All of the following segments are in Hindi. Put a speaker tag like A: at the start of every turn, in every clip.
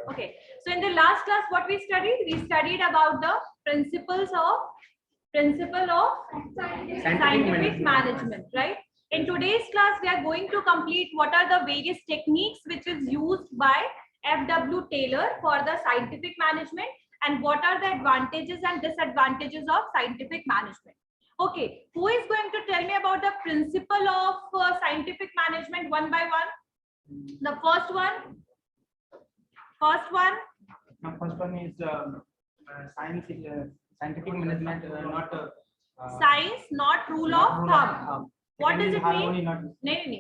A: Okay, so in the last class what we studied about the principle of scientific management, right? In today's class we are going to complete what are the various techniques which is used by F.W. Taylor for the scientific management and what are the advantages and disadvantages of scientific management. Okay, who is going to tell me about the principle of scientific management one by one? The first one. First one
B: is scientific management, not
A: science, not rule of thumb. What does it mean?
B: No.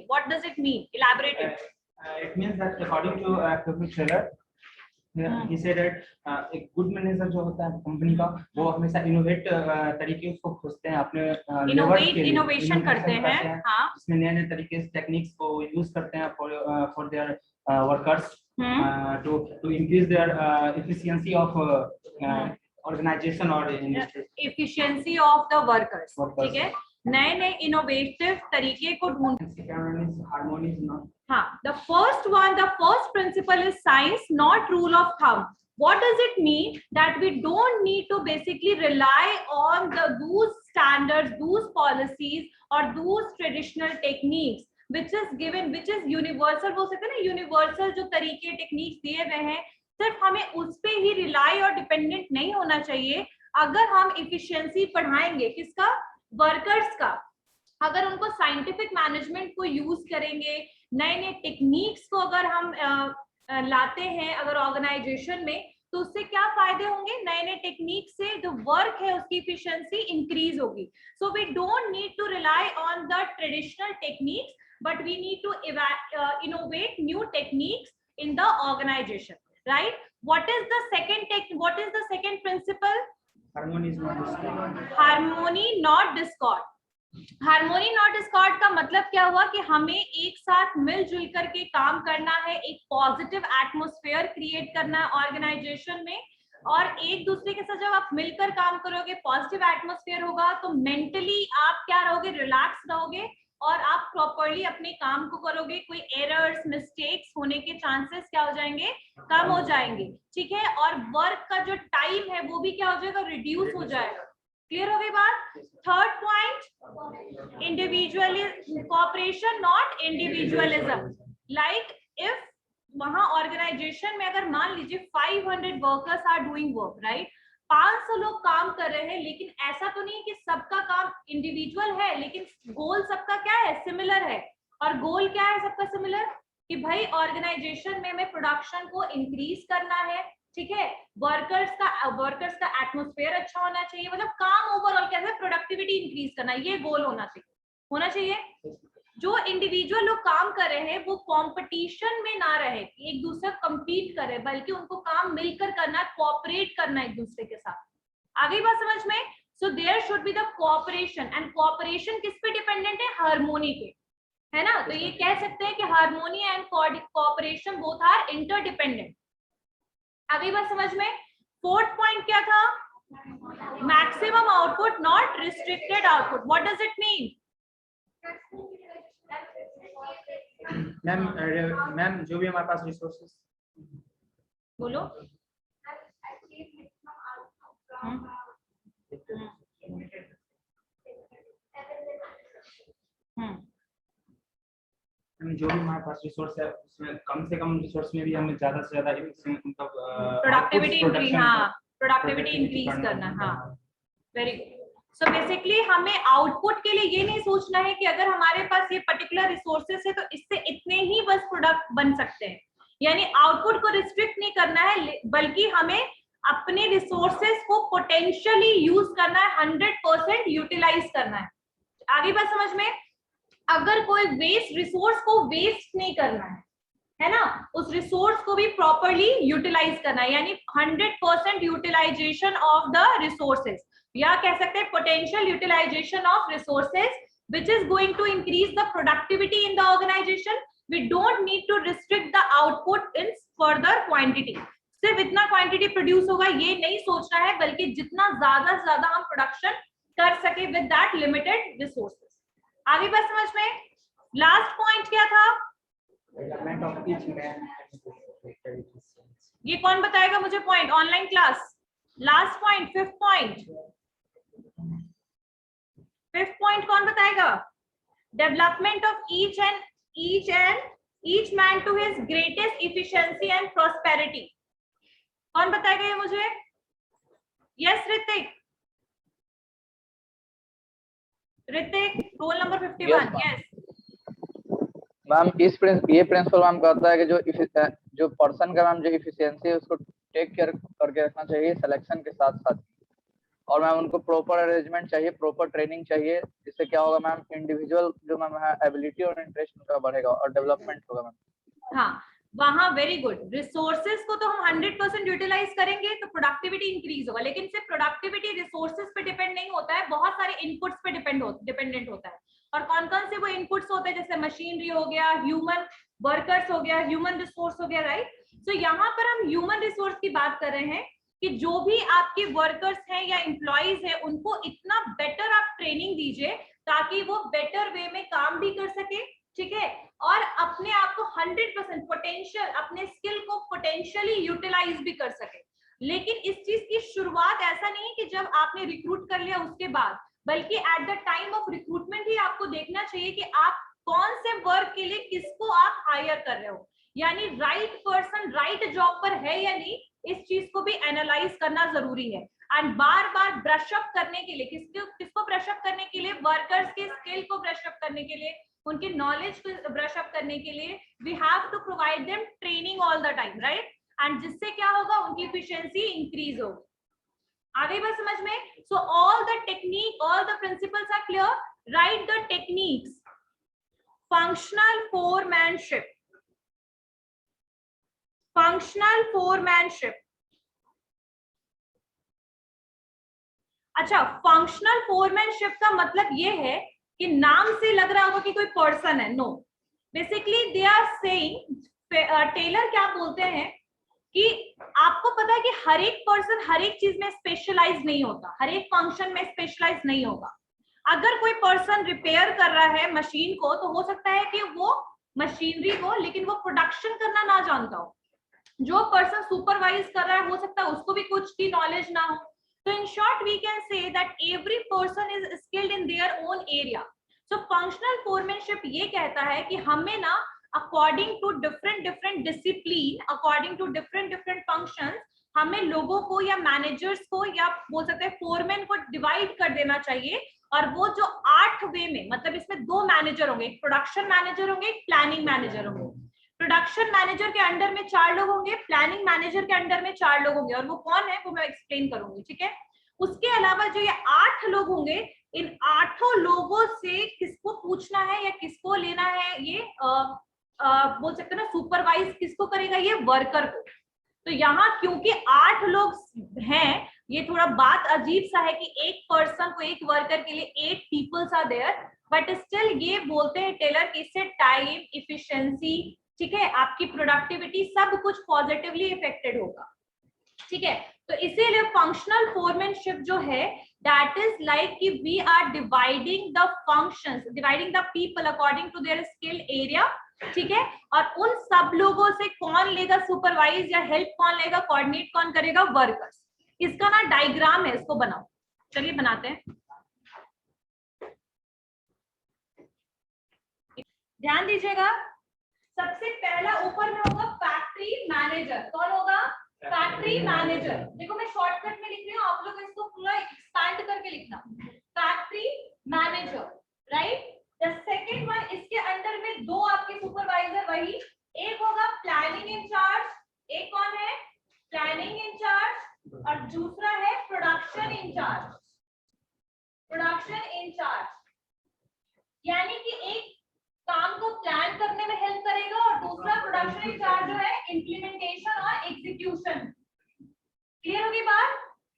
A: What does it mean? Elaborate it.
B: It means that according to F.W. Taylor, he said that a good manager जो होता है कंपनी का वो हमेशा इनोवेट तरीके उसको खोजते हैं अपने
A: इनोवेशन करते हैं, हाँ,
B: इसमें नए तरीके से टेक्निक्स को यूज करते हैं for their workers to increase their efficiency of organization or
A: efficiency of the workers. ठीक है, नए इनोवेटिव तरीके को ढूंढते हैं. हाँ, the first principle is science, not rule of thumb. What does it mean? That we don't need to basically rely on those standards, those policies or those traditional techniques which is given, which is universal. बोल सकते हैं ना, universal जो तरीके टेक्निक्स दिए गए हैं, सिर्फ हमें उस पे ही रिलाई और डिपेंडेंट नहीं होना चाहिए. अगर हम इफिशिएंसी बढ़ाएंगे किसका, वर्कर्स का, अगर उनको साइंटिफिक मैनेजमेंट को यूज करेंगे, नए टेक्निक्स को अगर हम लाते हैं अगर ऑर्गेनाइजेशन में, तो उससे क्या फायदे होंगे, नए टेक्निक से जो वर्क है उसकी इफिशिएंसी इंक्रीज होगी. So we don't need to rely on the traditional techniques, but we need to innovate new techniques in the organization, right? What is the second principle?
B: Harmony,
A: not discord. Harmony not Discord का मतलब क्या हुआ कि हमें एक साथ मिलजुल करके काम करना है, एक पॉजिटिव एटमॉस्फेयर क्रिएट करना है ऑर्गेनाइजेशन में, और एक दूसरे के साथ जब आप मिलकर काम करोगे, पॉजिटिव एटमॉस्फेयर होगा, तो मेंटली आप क्या रहोगे, रिलैक्स रहोगे और आप प्रॉपर्ली अपने काम को करोगे. कोई एरर्स, मिस्टेक्स होने के चांसेस क्या हो जाएंगे, कम हो जाएंगे. ठीक है, और वर्क का जो टाइम है वो भी क्या हो जाएगा, रिड्यूस हो जाएगा. क्लियर हो गई बात. Third point, individualism, cooperation not individualism. Like if वहां ऑर्गेनाइजेशन में अगर मान लीजिए 500 workers are doing work, right, 500 लोग काम कर रहे हैं, लेकिन ऐसा तो नहीं कि सबका काम इंडिविजुअल है, लेकिन गोल सबका क्या है, सिमिलर है. और गोल क्या है सबका सिमिलर, कि भाई ऑर्गेनाइजेशन में हमें प्रोडक्शन को इंक्रीज करना है. ठीक है, वर्कर्स का एटमॉस्फेयर अच्छा होना चाहिए, मतलब काम ओवरऑल कैसे प्रोडक्टिविटी इंक्रीज करना, ये गोल होना चाहिए. जो इंडिविजुअल लोग काम कर रहे हैं वो कंपटीशन में ना रहे, एक दूसरे कम्पीट करे, बल्कि उनको काम मिलकर करना, कोऑपरेट करना एक दूसरे के साथ. आगे बात समझ में. So there should be the cooperation, and cooperation किस पे डिपेंडेंट है, हार्मोनी पे, है ना. तो ये कह सकते हैं कि harmony and cooperation both are interdependent. आगे बात समझ में. फोर्थ पॉइंट क्या था, maximum output not restricted output. What does it mean?
B: Ma'am जो भी हमारे पास रिसोर्सेस,
A: बोलो.
B: जो भी हमारे पास रिसोर्स है उसमें कम से कम रिसोर्स में भी हमें ज्यादा से ज्यादा मतलब
A: प्रोडक्टिविटी इंक्रीज करना. हाँ, वेरी गुड. सो बेसिकली हमें आउटपुट के लिए ये नहीं सोचना है कि अगर हमारे पास ये पर्टिकुलर रिसोर्सेस है तो इससे इतने ही बस प्रोडक्ट बन सकते हैं, यानी आउटपुट को रिस्ट्रिक्ट नहीं करना है, बल्कि हमें अपने रिसोर्सेस को पोटेंशियली यूज करना है, 100% यूटिलाइज करना है. आगे बात समझ में. अगर कोई वेस्ट रिसोर्स को वेस्ट नहीं करना है ना, उस रिसोर्स को भी प्रॉपर्ली यूटिलाइज करना है, यानी 100% यूटिलाइजेशन ऑफ द रिसोर्सेस, या कह सकते हैं potential utilisation of resources, which is going to increase the productivity in the organization. We don't need to restrict the output in further quantity. सिर्फ इतना क्वांटिटी प्रोड्यूस होगा ये नहीं सोचना है, बल्कि जितना ज्यादा से ज्यादा हम प्रोडक्शन कर सके विद दैट लिमिटेड रिसोर्सेज. आगे बात समझ में. लास्ट पॉइंट क्या था, ये कौन बताएगा मुझे point? Online class last point, fifth point कौन बताएगा? Development of each man to his greatest efficiency and prosperity. कौन बताएगा ये मुझे? Yes Hrithik, roll number 51। Yes
C: ma'am ये प्रिंसिपल मैम कहता है कि जो पर्सन का मैम जो इफिशियंसी है उसको टेक केयर करके रखना चाहिए सिलेक्शन के साथ साथ, और मैम उनको प्रॉपर अरेंजमेंट चाहिए, प्रॉपर ट्रेनिंग चाहिए। इससे क्या होगा मैम, इंडिविजुअल जो मैम है एबिलिटी और इंटरेस्ट उनका बढ़ेगा और डेवलपमेंट होगा मैम।
A: हाँ वहां वेरी गुड। रिसोर्सेज को तो हम 100% यूटिलाइज करेंगे तो प्रोडक्टिविटी इंक्रीज होगा, लेकिन सिर्फ प्रोडक्टिविटी रिसोर्सेज पे डिपेंड नहीं होता है, बहुत सारे इनपुट्स पे डिपेंडेंट होता है। और कौन कौन से वो इनपुट्स होते हैं? जैसे मशीनरी हो गया, ह्यूमन वर्कर्स हो गया, ह्यूमन रिसोर्स हो गया, राइट। तो यहाँ पर हम ह्यूमन रिसोर्स की बात कर रहे हैं कि जो भी आपके वर्कर्स हैं या एम्प्लॉइज हैं उनको इतना बेटर आप ट्रेनिंग दीजिए ताकि वो बेटर वे में काम भी कर सके, ठीक है, और अपने आप को 100% पोटेंशियल, अपने स्किल को पोटेंशियली यूटिलाइज भी कर सके। लेकिन इस चीज की शुरुआत ऐसा नहीं है कि जब आपने रिक्रूट कर लिया उसके बाद, बल्कि at the time of recruitment ही आपको देखना चाहिए कि आप कौन से वर्क के लिए किसको आप हायर कर रहे हो, यानी राइट पर्सन राइट जॉब पर है या नहीं, इस चीज को भी एनालाइज करना जरूरी है। एंड बार बार ब्रशअप करने के लिए किसको ब्रशअप करने के लिए? वर्कर्स की स्किल को ब्रशअप करने के लिए, उनके नॉलेज को ब्रशअप करने के लिए we have to provide them training all the time, right. And जिससे क्या होगा? उनकी एफिशिएंसी इंक्रीज होगी। आगे बात समझ में? So all the technique, all the principles are clear, right the techniques. Functional foremanship, functional foremanship. अच्छा, फंक्शनल फोरमैनशिप का मतलब ये है कि नाम से लग रहा होगा कि कोई पर्सन है, no, basically they are saying, Taylor क्या बोलते हैं कि आपको पता है कि हर एक पर्सन हर एक चीज में स्पेशलाइज नहीं होता, हर एक फंक्शन में स्पेशलाइज नहीं होगा। अगर कोई पर्सन रिपेयर कर रहा है मशीन को तो हो सकता है कि वो मशीनरी को, लेकिन वो प्रोडक्शन करना ना जानता हो। जो पर्सन सुपरवाइज कर रहा है हो सकता है उसको भी कुछ की नॉलेज ना हो। So in short, we can say that every person is skilled in their own area. So functional foremanship ये कहता है कि हमें ना according to different discipline, according to different functions, हमें लोगों को या मैनेजर्स को या बोल सकते हैं फोरमैन को डिवाइड कर देना चाहिए। और वो जो 8 वे में, मतलब इसमें 2 मैनेजर होंगे, एक प्रोडक्शन मैनेजर होंगे, एक प्लानिंग मैनेजर होंगे। प्रोडक्शन मैनेजर के अंडर में 4 लोग होंगे, प्लानिंग मैनेजर के अंडर में 4 लोग होंगे, और वो कौन है वो मैं एक्सप्लेन करूंगी, ठीक है। उसके अलावा जो ये 8 लोग होंगे, इन 8 लोगों से किसको पूछना है या किसको लेना है, ये बोल सकते हैं ना, सुपरवाइज किसको करेगा? ये वर्कर को। तो यहाँ क्योंकि 8 लोग हैं, ये थोड़ा बात अजीब सा है कि एक पर्सन को, एक वर्कर के लिए 8 peoples are there, but still ये बोलते हैं टेलर कि इससे टाइम, इफिशिएंसी, ठीक है, आपकी प्रोडक्टिविटी, सब कुछ पॉजिटिवली इफेक्टेड होगा, ठीक है। तो इसीलिए फंक्शनल फोरमैनशिप जो है, दैट इज लाइक कि we are dividing the functions, dividing the people according to their skill area, ठीक है। और उन सब लोगों से कौन लेगा सुपरवाइज या हेल्प कौन लेगा, कोऑर्डिनेट कौन करेगा? वर्कर्स। इसका ना डायग्राम है, इसको बनाओ, चलिए बनाते हैं। ध्यान दीजिएगा, सबसे पहला ऊपर में होगा फैक्ट्री मैनेजर। कौन होगा? Factory manager. देखो मैं शॉर्टकट में लिख रही हूँ, आप लोग इसको पूरा एक्सपैंड करके लिखना। Factory manager, right. The second one, इसके अंडर में 2 आपके सुपरवाइजर, वही एक होगा प्लानिंग इंचार्ज, एक कौन है? प्लानिंग इंचार्ज, और दूसरा है प्रोडक्शन इंचार्ज। प्रोडक्शन इंचार्ज यानी कि एक काम को प्लान करने में हेल्प करेगा और दूसरा प्रोडक्शन इंचार्ज जो है इम्प्लीमेंटेशन और एग्जीक्यूशन। क्लियर होगी बात?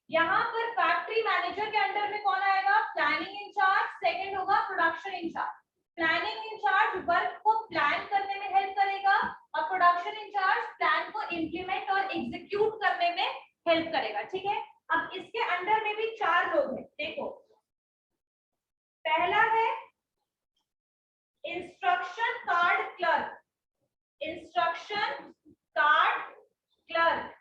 A: यहाँ पर फैक्ट्री मैनेजर के अंडर में कौन आएगा? प्लानिंग इंचार्ज, सेकंड होगा production incharge. Planning incharge work को प्लान करने में हेल्प करेगा और प्रोडक्शन इंचार्ज प्लान को इम्प्लीमेंट और एग्जीक्यूट करने में हेल्प करेगा, ठीक है। अब इसके अंडर में भी 4 लोग हैं, देखो। पहला है instruction card clerk, instruction card clerk,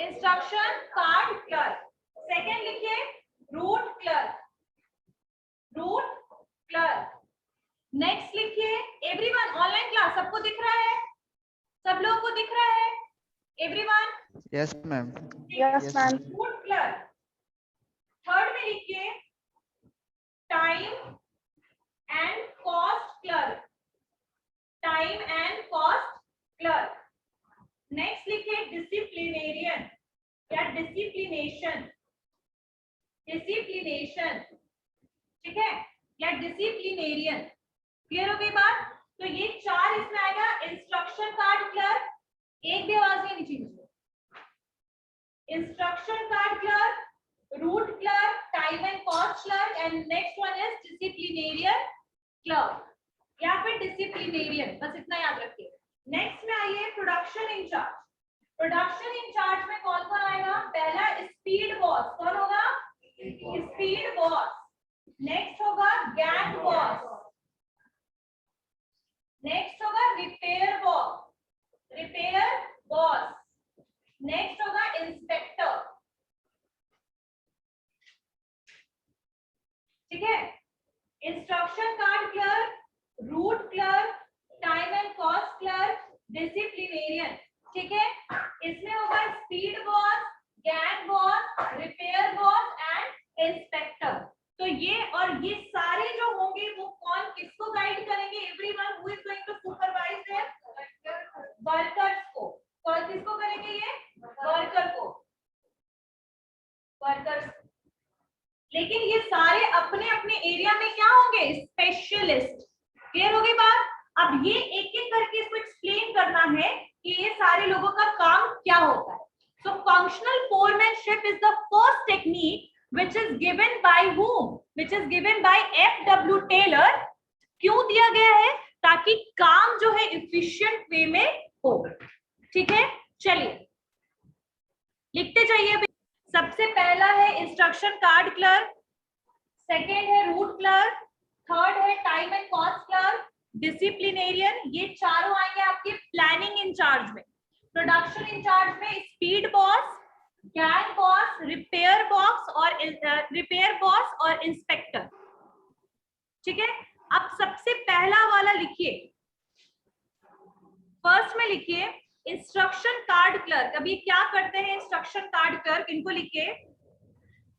A: instruction card clerk. Second लिखिए route clerk, route clerk. Next लिखिए एवरीवन, ऑनलाइन क्लास सबको दिख रहा है? सब लोगों को दिख रहा है? Everyone?
D: Yes ma'am.
E: Yes ma'am.
A: Root clerk. Third में लिखिए time and cost clerk, time and cost clerk. Next लिखिए डिसिप्लिनेरियन या डिसिप्लिनेशन, डिसिप्लिनेशन, ठीक है, या डिसिप्लिनेरियन। क्लियर हो गई बात? तो ये चार इसमें आएगा। इंस्ट्रक्शन कार्ड क्लर्क, एक भी आवाज नहीं नीचे नीचे। Instruction card clerk, route clerk, time and cost clerk, and next one is disciplinarian clerk या फिर डिसिप्लिनेरियन, बस इतना याद रखिए। नेक्स्ट में आइए प्रोडक्शन इंचार्ज। प्रोडक्शन इंचार्ज में कौन कौन आएगा? पहला स्पीड बॉस, कौन होगा? Speed boss. नेक्स्ट होगा गैंग बॉस, नेक्स्ट होगा repair boss, repair boss. Next होगा इंस्पेक्टर, ठीक है। Instruction card clerk, route clerk, time and cost clerk, disciplinarian, ठीक है। इसमें होगा speed boss, gang boss, repair boss and inspector. तो ये और ये सारे जो होंगे वो कौन किसको गाइड करेंगे? Everyone who is going to supervise their workers को। कौन किसको करेंगे? ये वर्कर को, वर्कर्स। लेकिन ये सारे अपने अपने एरिया में क्या होंगे? स्पेशलिस्ट। क्लियर हो गई बात? अब ये एक एक करके इसको एक्सप्लेन करना है कि ये सारे लोगों का काम क्या होता है। So functional foremanship is the first technique which is given by whom? Which is given by F.W. Taylor। क्यों दिया गया है? ताकि काम जो है efficient way में हो, ठीक है। चलिए लिखते जाइए। सबसे पहला है इंस्ट्रक्शन कार्ड क्लर्क, सेकेंड है रूट क्लर्क, थर्ड है time and cost clerk, disciplinarian. ये चारों आएंगे आपके प्लानिंग इंचार्ज में। प्रोडक्शन इंचार्ज में speed boss, gang boss, repair box और रिपेयर बॉस और इंस्पेक्टर, ठीक है। अब सबसे पहला वाला लिखिए, फर्स्ट में लिखिए इंस्ट्रक्शन कार्ड क्लर्क। अब ये क्या करते हैं इंस्ट्रक्शन कार्ड क्लर्क? इनको लिखिए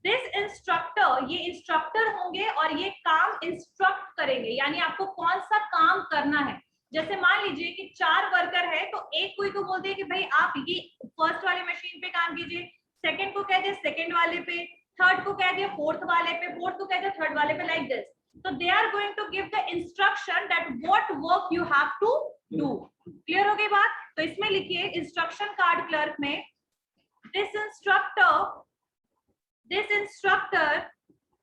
A: दिस इंस्ट्रक्टर, ये इंस्ट्रक्टर होंगे और ये काम इंस्ट्रक्ट करेंगे, यानी आपको कौन सा काम करना है। जैसे मान लीजिए कि 4 वर्कर है तो एक कोई को बोलते हैं कि भाई आप ये फर्स्ट वाले मशीन पे काम कीजिए, सेकंड को कह दिया सेकंड वाले पे, थर्ड को कह दिया फोर्थ वाले पे, फोर्थ को कह दिया थर्ड वाले पे, like this. So they are going to give the instruction that what work you have to do। Clear हो गई बात? तो इसमें लिखिए इंस्ट्रक्शन कार्ड क्लर्क में this instructor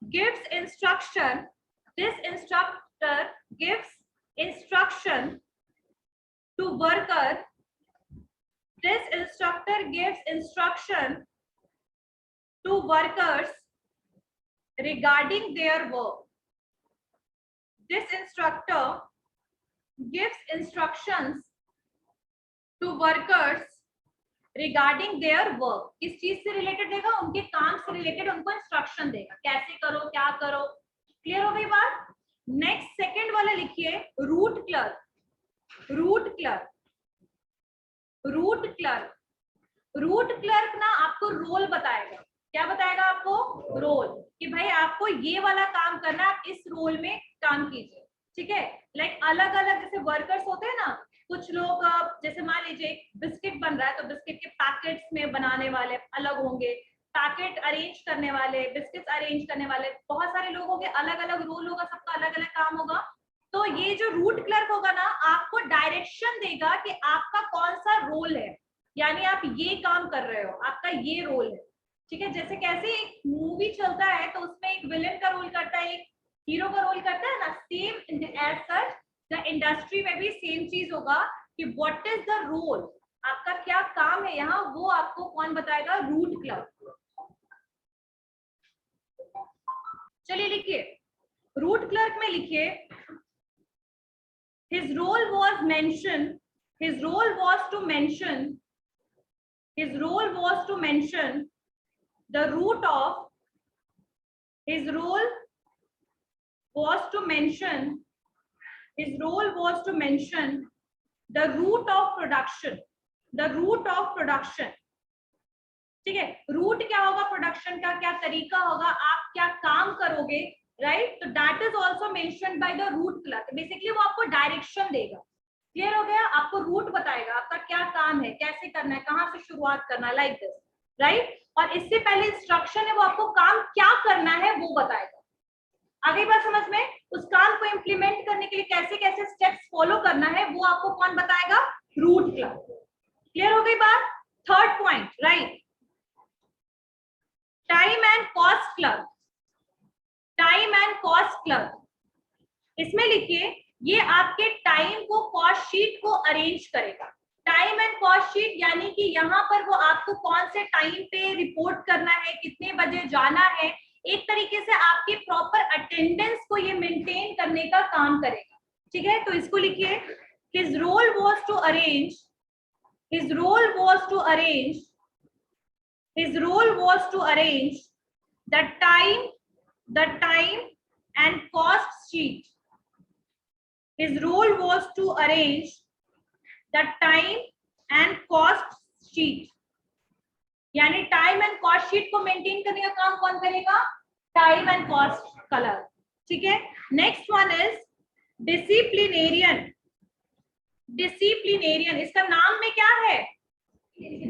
A: gives instruction, this instructor gives instruction to worker, this instructor gives instruction to workers regarding their work, this instructor gives instructions to workers regarding their work। किस चीज से रिलेटेड देगा? उनके काम से रिलेटेड उनको इंस्ट्रक्शन देगा, कैसे करो क्या करो। क्लियर हो गई बात? नेक्स्ट सेकंड वाला लिखिए route clerk, route clerk, route clerk. Route clerk ना आपको रोल बताएगा। क्या बताएगा आपको? रोल, कि भाई आपको ये वाला काम करना है, आप इस रोल में काम कीजिए, ठीक है। लाइक अलग अलग जैसे वर्कर्स होते हैं ना, कुछ लोग जैसे मान लीजिए बिस्किट बन रहा है तो बिस्किट के पैकेट्स में बनाने वाले अलग होंगे, पैकेट अरेंज करने वाले, बिस्किट्स अरेंज करने वाले, बहुत सारे लोग होंगे, अलग अलग रोल होगा, सबका अलग अलग काम होगा। तो ये जो रूट क्लर्क होगा ना, आपको डायरेक्शन देगा कि आपका कौन सा रोल है, यानी आप ये काम कर रहे हो, आपका ये रोल है, ठीक है। जैसे कैसे एक मूवी चलता है तो उसमें एक विलेन का रोल करता है, एक हीरो का रोल करता है ना, same as such the industry में भी सेम चीज होगा कि व्हाट इज द रोल, आपका क्या काम है यहाँ, वो आपको कौन बताएगा? Root clerk. चलिए लिखिए रूट क्लर्क में लिखिए his role was to mention his role was to mention the root of, his role was to mention, his role was to mention the root of production, the root of production. ठीक है, रूट क्या होगा प्रोडक्शन का, क्या तरीका होगा, आप क्या काम करोगे, राइट? तो that is also mentioned by the root clerk. Basically वो आपको डायरेक्शन देगा. क्लियर हो गया? आपको रूट बताएगा आपका क्या काम है, कैसे करना है, कहां से शुरुआत करना है, लाइक दिस, राइट? और इससे पहले इंस्ट्रक्शन है वो आपको काम क्या करना है वो बताएगा. आगे बात समझ में? उस काम को इंप्लीमेंट करने के लिए कैसे कैसे स्टेप्स फॉलो करना है वो आपको कौन बताएगा? Root clerk. क्लियर हो गई बात? Third point, right? Time and cost clerk. Time and cost clerk, इसमें लिखिए ये आपके टाइम को, कॉस्ट शीट को अरेंज करेगा. टाइम एंड कॉस्ट शीट यानी कि यहाँ पर वो आपको कौन से टाइम पे रिपोर्ट करना है, कितने बजे जाना है, एक तरीके से आपकी प्रॉपर अटेंडेंस को ये मेंटेन करने का काम करेगा. ठीक है, तो इसको लिखिए, his role was to arrange, his role was to arrange, his role was to arrange the time and cost sheet. His role was to arrange the time and cost sheet. यानी टाइम एंड कॉस्ट शीट को मेंटेन करने का काम कौन करेगा? Time and cost clerk. ठीक है, next one is disciplinarian. Disciplinarian, इसका नाम में क्या है?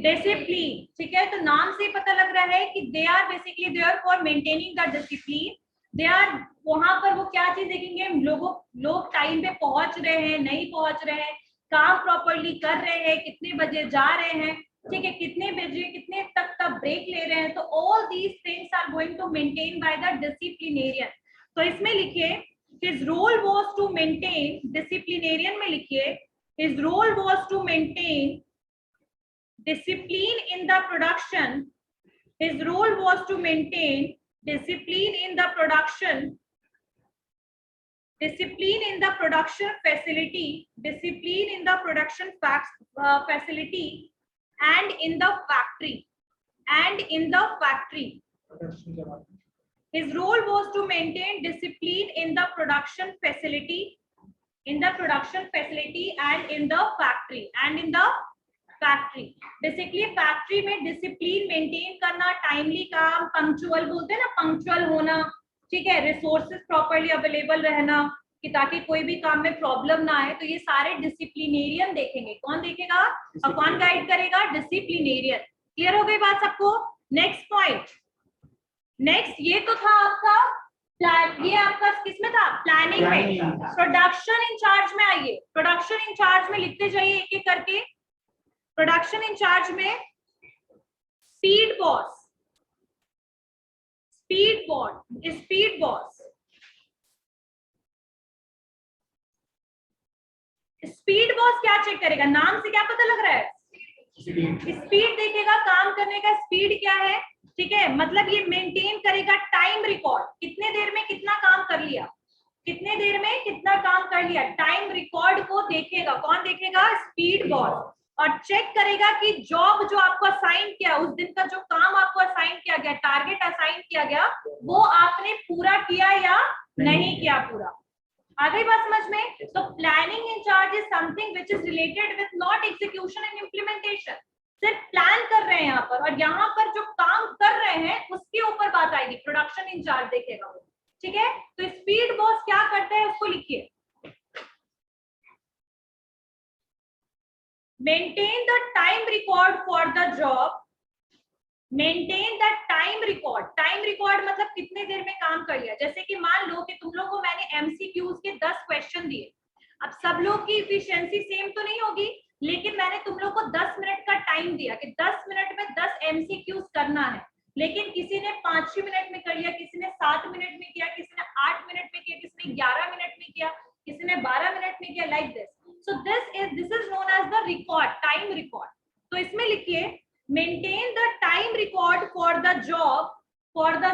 A: डिसिप्लिन. ठीक है, तो नाम से पता लग रहा है कि they are basically there for maintaining the discipline. They are, वहां पर वो क्या चीज देखेंगे, लोग टाइम पे पहुंच रहे हैं, नहीं पहुंच रहे हैं, काम प्रॉपर्ली कर रहे हैं, कितने बजे जा रहे हैं, ठीक है, कितने बजे कितने तक का ब्रेक ले रहे हैं. तो all these things are going to maintain by the disciplinarian. तो इसमें लिखिए his role was to maintain, disciplinarian में लिखिए his role was to maintain discipline in the production. His role was to maintain discipline in the production, discipline in the production facility, discipline in the production facility and in the factory, and in the factory. His role was to maintain discipline in the production facility, in the production facility and in the factory, and in the factory. Basically factory में डिसिप्लिन मेंटेन करना, टाइमली काम, पंक्चुअल बोलते हैं ना, पंक्चुअल होना, ठीक है, रिसोर्सेज प्रॉपर्ली अवेलेबल रहना कि ताकि कोई भी काम में प्रॉब्लम ना आए. तो ये सारे डिसिप्लिनेरियन देखेंगे. कौन देखेगा और कौन गाइड करेगा? डिसिप्लिनेरियन. क्लियर हो गई बात सबको? नेक्स्ट पॉइंट, नेक्स्ट ये तो था आपका प्लान, ये आपका किसमें था? प्लानिंग में. प्रोडक्शन इंचार्ज में आइए, प्रोडक्शन इंचार्ज में लिखते जाइए एक एक करके. प्रोडक्शन इंचार्ज में speed boss, speed boss, speed boss. Speed boss क्या चेक करेगा? नाम से क्या पता लग रहा है? स्पीड देखेगा, काम करने का स्पीड क्या है. ठीक है, मतलब ये मेंटेन करेगा टाइम रिकॉर्ड, कितने देर में कितना काम कर लिया, कितने देर में कितना काम कर लिया, टाइम रिकॉर्ड को देखेगा. कौन देखेगा? Speed boss. और चेक करेगा कि जॉब जो आपको असाइन किया, उस दिन का जो काम आपको असाइन किया गया, टारगेट असाइन किया गया, वो आपने पूरा किया या नहीं किया पूरा. आ गई बात समझ में? तो planning incharge is something which is related with not execution and implementation. सिर्फ प्लान कर रहे हैं यहाँ पर, और यहाँ पर जो काम कर रहे हैं उसके ऊपर बात आएगी. प्रोडक्शन इंचार्ज देखेगा वो. ठीक है, तो स्पीड बॉस क्या करता है उसको लिखिए. Maintain the time record for the job. Maintain the time record. Time record मतलब कितने देर में काम कर लिया. जैसे कि मान लो कि तुम लोगों को मैंने MCQs के 10 क्वेश्चन दिए. अब सब लोग की इफिशिएंसी सेम तो नहीं होगी, लेकिन मैंने तुम लोग को 10 मिनट का टाइम दिया कि 10 मिनट में 10 MCQs करना है. लेकिन किसी ने 5 मिनट में कर लिया, किसी ने 7 मिनट में किया, किसी ने 8 मिनट में किया, किसी ने 11 मिनट में किया, किसी ने 12 मिनट में किया, like this. So this is known as the record, time record. तो इसमें लिखिए maintain the time record for the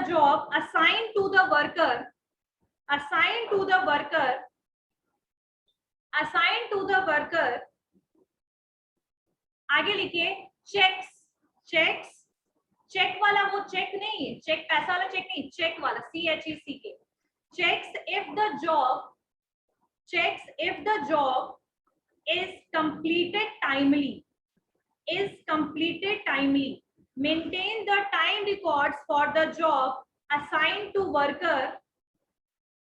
A: job assigned to the worker, assigned to the worker, assigned to the worker. आगे लिखिए checks, चेक्स, चेक वाला वो चेक नहीं है, चेक पैसा वाला चेक नहीं, चेक वाला CHECK, checks if the job is completed timely, maintain the time records for the job assigned to worker,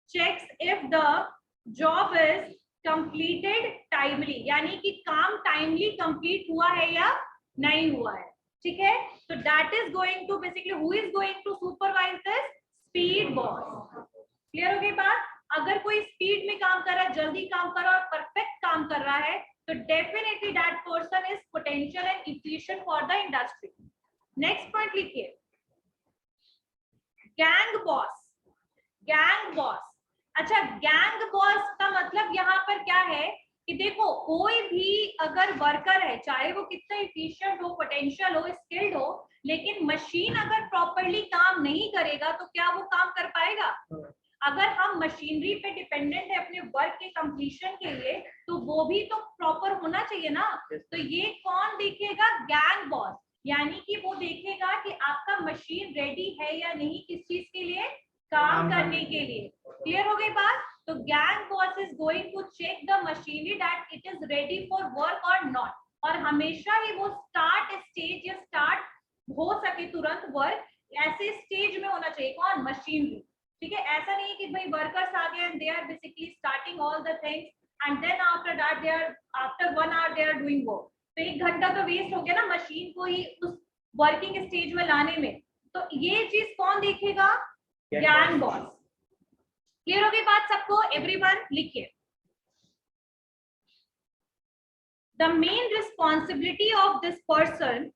A: checks if the job is completed timely, यानी कि काम timely complete हुआ है या नहीं हुआ है, ठीक है। तो that is going to basically who is going to supervise this? Speed boss। Clear हो गई बात? अगर कोई स्पीड में काम कर रहा है, जल्दी काम कर रहा है और परफेक्ट काम कर रहा है, तो definitely that person is potential and efficient for the industry. Next point लिखिए, गैंग बॉस। गैंग बॉस, अच्छा गैंग बॉस का मतलब यहाँ पर क्या है कि देखो कोई भी अगर वर्कर है, चाहे वो कितना इफिशिएंट हो, पोटेंशियल हो, स्किल्ड हो, लेकिन मशीन अगर प्रॉपरली काम नहीं करेगा तो क्या वो काम कर पाएगा? अगर हम मशीनरी पे डिपेंडेंट है अपने वर्क के कंप्लीशन के लिए, तो वो भी तो प्रॉपर होना चाहिए ना। तो ये कौन देखेगा? गैंग बॉस, यानी कि वो देखेगा कि आपका मशीन रेडी है या नहीं, किस चीज के लिए? काम करने के लिए। क्लियर हो गई बात? तो gang boss is going to check the machinery that it is ready for work और नॉट, और हमेशा ही वो स्टार्ट स्टेज या स्टार्ट हो सके तुरंत वर्क ऐसे स्टेज में होना चाहिए। कौन? मशीनरी, ठीक है। ऐसा नहीं कि भाई वर्कर्स आ गए and they are basically starting all the things and then after that they are after 1 hour they are doing work, तो 1 घंटा तो वेस्ट हो गया ना मशीन को ही उस वर्किंग स्टेज में लाने में। तो ये चीज कौन देखेगा? Gang boss. क्लियर हो गई बात सबको? एवरीवन लिखिए, the main responsibility of this person,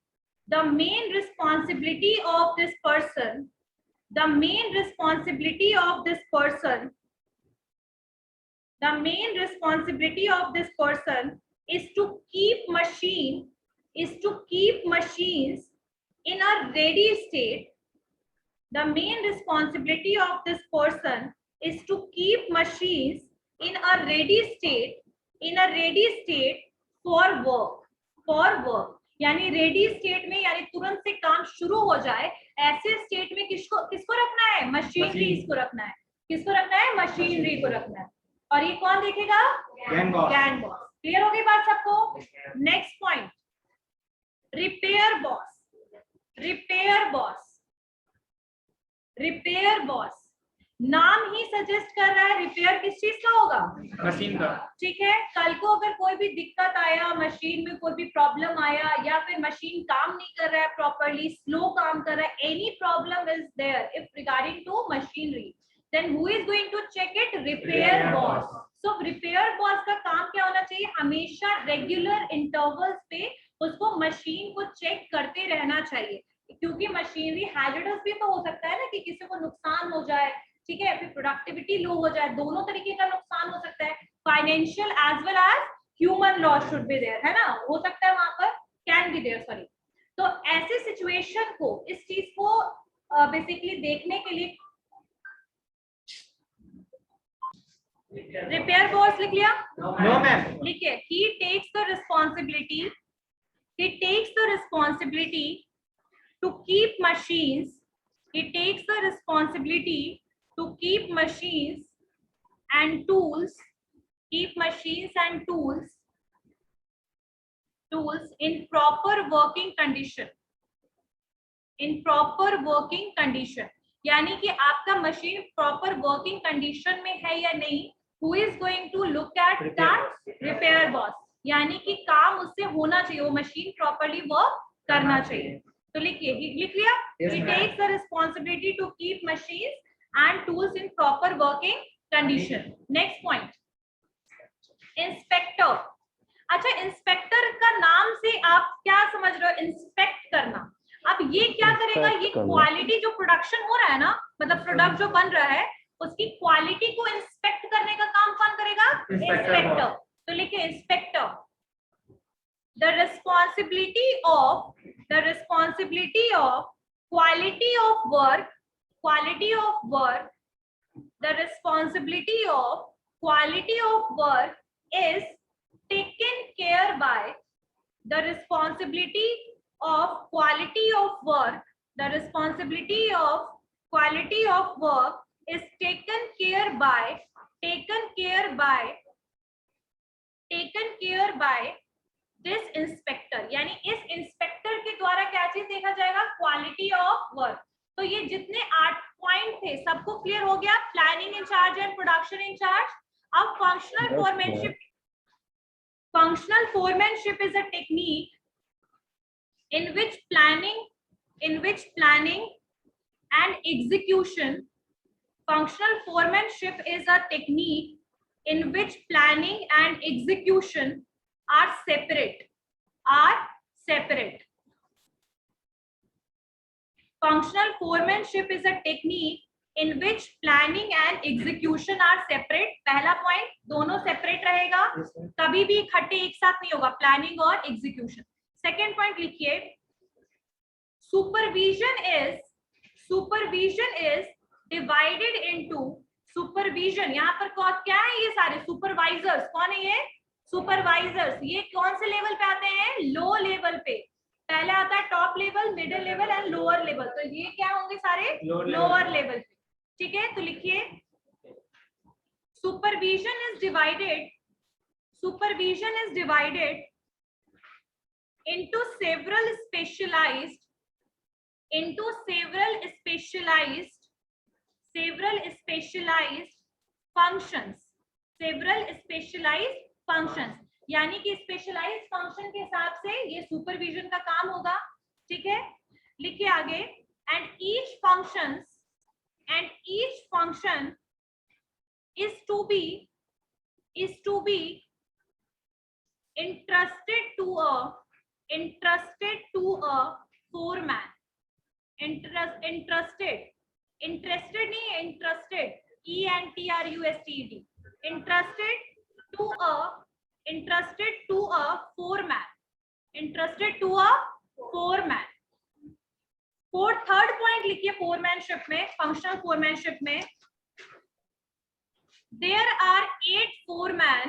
A: the main responsibility of this person, the main responsibility of this person, the main responsibility of this person is to keep machines in a ready state. The main responsibility of this person is to keep machines in a ready state for work, यानी रेडी स्टेट में, यानी तुरंत से काम शुरू हो जाए ऐसे स्टेट में किसको रखना है? मशीनरीज को रखना है। किसको रखना है? मशीनरी को रखना है। और ये कौन देखेगा? Gang boss. क्लियर हो गई बात सबको? Next point, repair boss. Repair boss नाम ही सजेस्ट कर रहा है रिपेयर किस चीज का होगा?
B: मशीन का,
A: ठीक है। कल को अगर कोई भी दिक्कत आया, मशीन में कोई भी प्रॉब्लम आया, या फिर मशीन काम नहीं कर रहा है प्रॉपरली, स्लो काम कर रहा है, any problem is there if regarding to machinery, then who is going to check it? Repair boss. So repair boss का काम क्या होना चाहिए? हमेशा रेगुलर इंटरवल्स पे उसको मशीन को चेक करते रहना चाहिए, क्योंकि मशीनरी हैजर्डस भी तो हो सकता है ना, कि किसी को नुकसान हो जाए, ठीक है, फिर प्रोडक्टिविटी लो हो जाए, दोनों तरीके का नुकसान हो सकता है। Financial as well as human loss should be there, है ना, हो सकता है वहां पर, कैन बी देयर, सॉरी। तो ऐसे सिचुएशन को, इस चीज को बेसिकली देखने के लिए रिपेयर बॉस लिख लिया?
B: No ma'am.
A: लिखिए, he takes the responsibility to keep machines, he takes the responsibility to keep machines and tools in proper working condition, यानी कि आपका मशीन प्रॉपर वर्किंग कंडीशन में है या नहीं, who is going to look at that? Repair boss, यानी कि काम उससे होना चाहिए, वो मशीन प्रॉपरली वर्क करना चाहिए। तो लिखिए, लिख लिया? He takes the responsibility to keep machines and tools in proper working condition. Next point, inspector. अच्छा, इंस्पेक्टर का नाम से आप क्या समझ रहे हो? इंस्पेक्ट करना। अब ये क्या करेगा? ये क्वालिटी जो प्रोडक्शन हो रहा है ना, मतलब प्रोडक्ट जो बन रहा है, उसकी क्वालिटी को इंस्पेक्ट करने का काम कौन करेगा? इंस्पेक्टर। तो लिखिए, inspector. The responsibility of quality of work, the responsibility of quality of work is taken care by, the responsibility of quality of work, the responsibility of quality of work is taken care by this inspector, यानी इस इंस्पेक्टर के द्वारा क्या चीज देखा जाएगा, क्वालिटी ऑफ वर्क। तो ये जितने 8 पॉइंट थे सबको क्लियर हो गया, planning incharge and production incharge. अब functional foremanship is a technique in which planning and execution, functional foremanship is a technique in which planning and execution are separate. Functional foremanship is a technique in which planning and execution are separate. पहला पॉइंट, दोनों सेपरेट रहेगा, कभी भी इकट्ठे एक साथ नहीं होगा, प्लानिंग और एग्जीक्यूशन। सेकेंड पॉइंट लिखिए, supervision is divided into, supervision यहाँ पर क्या है, ये सारे सुपरवाइजर्स, कौन है ये सुपरवाइजर्स, ये कौन से लेवल पे आते हैं, लो लेवल पे। पहले आता है top level, middle level and lower level, तो ये क्या होंगे सारे लोअर लेवल पे, ठीक है। तो लिखिए, supervision is divided into several specialized functions, यानी कि स्पेशलाइज्ड फंक्शन के हिसाब से ये सुपरविजन का काम होगा, ठीक है। लिखिए आगे, and each function is to be entrusted to a foreman, interested नहीं, entrusted, ENTRUSTED, entrusted to a foreman, third point लिखिए, फोरमैनशिप में, फंक्शनल फोरमैनशिप में, there are 8 foremen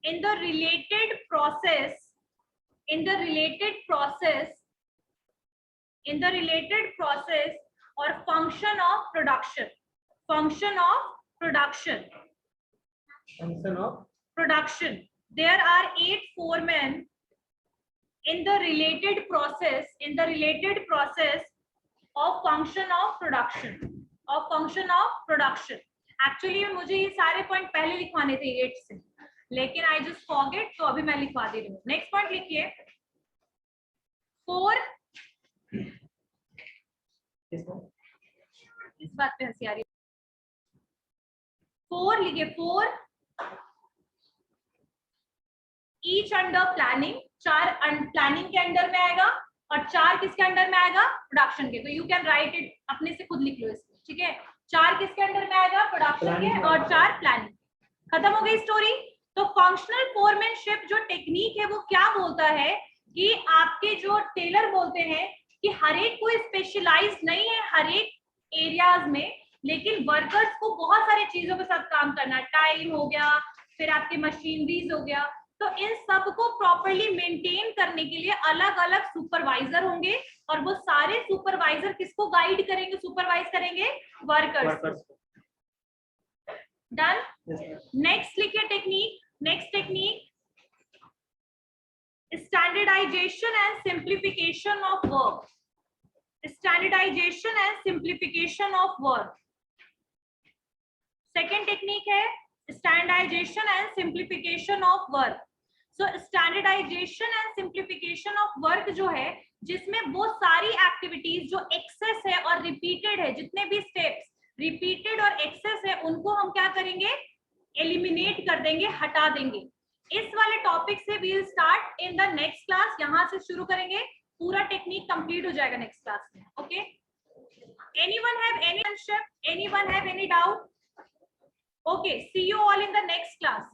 A: in the related process or function of production. There are 8 foremen in the related process of function of production. Actually मुझे ये सारे पॉइंट पहले लिखवाने थे 8 से, लेकिन आई जस्ट फॉरगेट, तो अभी मैं लिखवा दे रही हूँ। नेक्स्ट पॉइंट लिखिए, 4, इस बात पे हंसी आ रही है, 4 लिखिए, 4 ईच अंडर प्लानिंग, 4 प्लानिंग के अंडर में आएगा और 4 किसके अंडर में आएगा, प्रोडक्शन के। तो यू कैन राइट इट, अपने से खुद लिख लो इसको, ठीक है। 4 किसके अंडर में आएगा, प्रोडक्शन के, और 4 प्लानिंग। खत्म हो गई स्टोरी। तो फंक्शनल फोरमैनशिप जो टेक्निक है वो क्या बोलता है कि आपके जो टेलर बोलते हैं कि हर एक कोई स्पेशलाइज नहीं है हर एक एरियाज में, लेकिन वर्कर्स को बहुत सारी चीजों के साथ काम करना, टाइम हो गया, फिर आपके मशीनरीज हो गया, तो इन सब को प्रॉपर्ली मेंटेन करने के लिए अलग अलग सुपरवाइजर होंगे, और वो सारे सुपरवाइजर किसको गाइड करेंगे, सुपरवाइज करेंगे, वर्कर्स। डन। नेक्स्ट लिखिए technique, next technique, standardisation and simplification of work. Standardisation and simplification of work. Second technique है standardisation and simplification of work. So standardisation and simplification of work जो है, जिसमें वो सारी एक्टिविटीज जो एक्सेस है और रिपीटेड है, जितने भी स्टेप्स रिपीटेड और एक्सेस है, उनको हम क्या करेंगे, एलिमिनेट कर देंगे, हटा देंगे। इस वाले टॉपिक से we will start in the next class, यहां से शुरू करेंगे, पूरा टेक्निक कंप्लीट हो जाएगा नेक्स्ट क्लास में। Okay, anyone have any doubt? Okay, see you all in the next class.